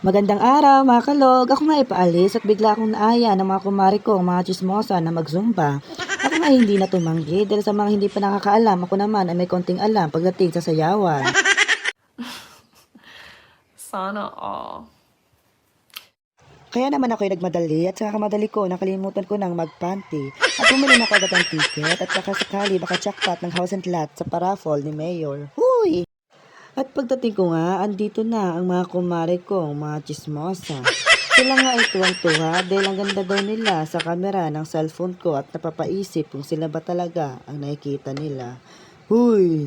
Magandang araw mga kalog. Ako nga ipaalis at bigla akong naaya ng mga kumari ko, mga chismosa na mag-zumba. Ako nga hindi na tumanggi dahil sa mga hindi pa nakakaalam, ako naman ay may konting alam pagdating sa sayawan. Sana all. Kaya naman ako'y nagmadali at sa kamadali ko nakalimutan ko ng magpanty. At bumili na ako agad ng ticket at sakali baka jackpot ng house and lot sa paraffol ni Mayor. Huy! At pagdating ko nga, andito na ang mga kumare ko, mga chismosa. Sila nga ay tuwang-tuwa dahil ang ganda daw nila sa kamera ng cellphone ko at napapaisip kung sila ba talaga ang nakikita nila. Huy!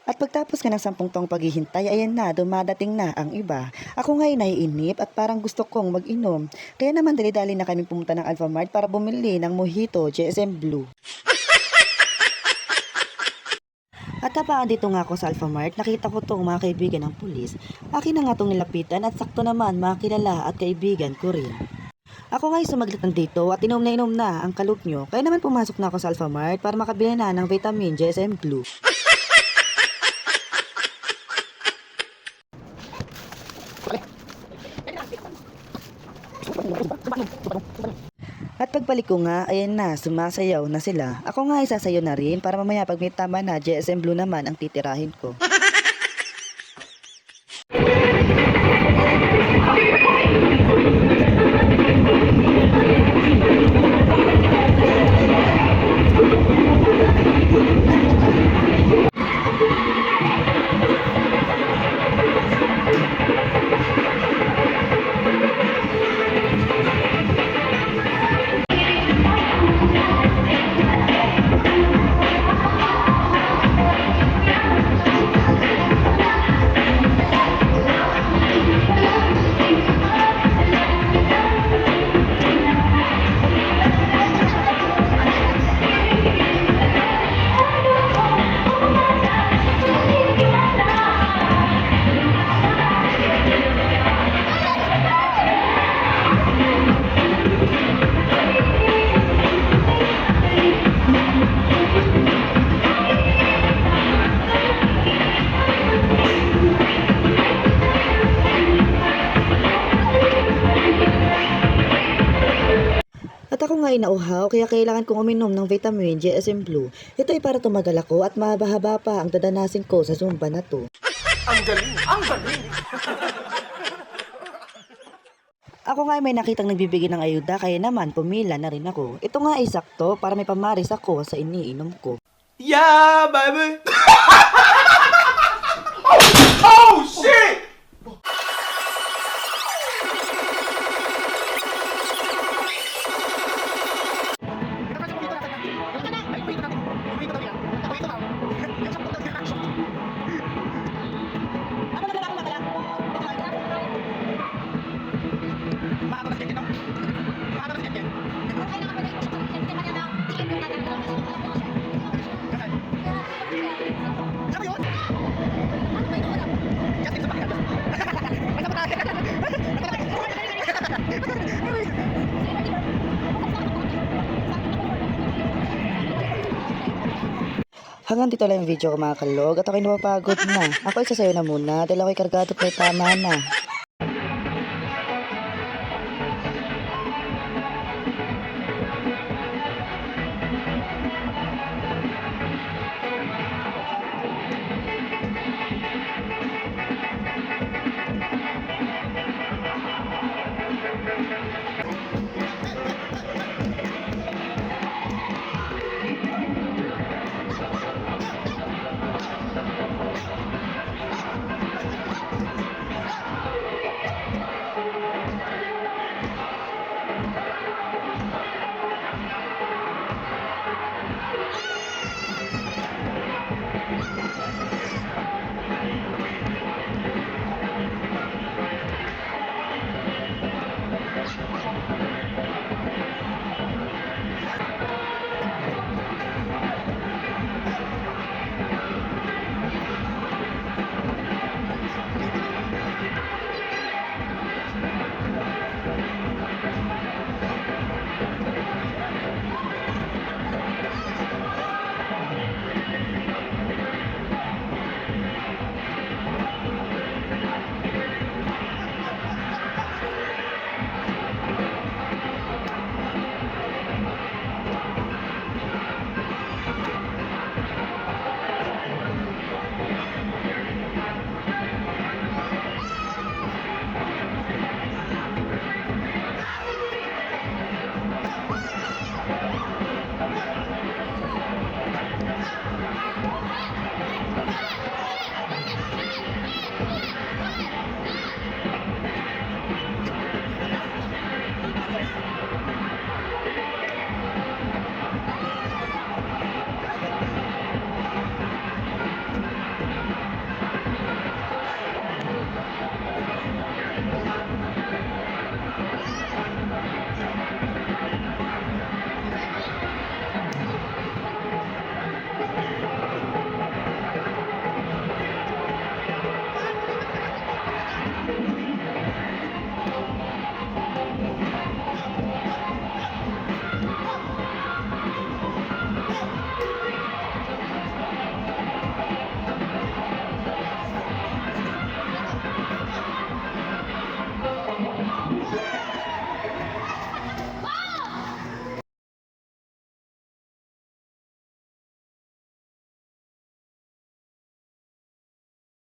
At pagtapos nga ng 10 taong paghihintay, ayan na, dumadating na ang iba. Ako nga'y naiinip at parang gusto kong mag-inom. Kaya naman dali-dali na kami pumunta ng Alphamart para bumili ng Mojito GSM Blue. At habang dito nga ako sa Alphamart, nakita ko tong mga kaibigan ng pulis. Akin na nga tong nilapitan at sakto naman mga kilala at kaibigan ko rin. Ako nga'y sumaglit ng dito at inom na ang kalog nyo. Kaya naman pumasok na ako sa Alphamart para makabili na ng vitamin GSM Blue. At pagbalik ko nga, ayan na, sumasayaw na sila. Ako nga isasayaw na rin para mamaya pag may tama na, GSM Blue naman ang titirahin ko. At ako nga ay nauhaw kaya kailangan kong uminom ng vitamin GSM Blue. Ito ay para tumagal ako at mahaba pa ang dadanasin ko sa Zumba na to. Ang galing! Ang galing! Ako nga ay may nakitang nagbibigay ng ayuda kaya naman pumila na rin ako. Ito nga ay sakto para may pamaris ako sa iniinom ko. Yeah, baby! Oh, shit! Hanggang dito lang yung video ko mga kalog at ako'y napapagod na. Ako ay sasayo na muna dahil ako'y kargado at may tama na.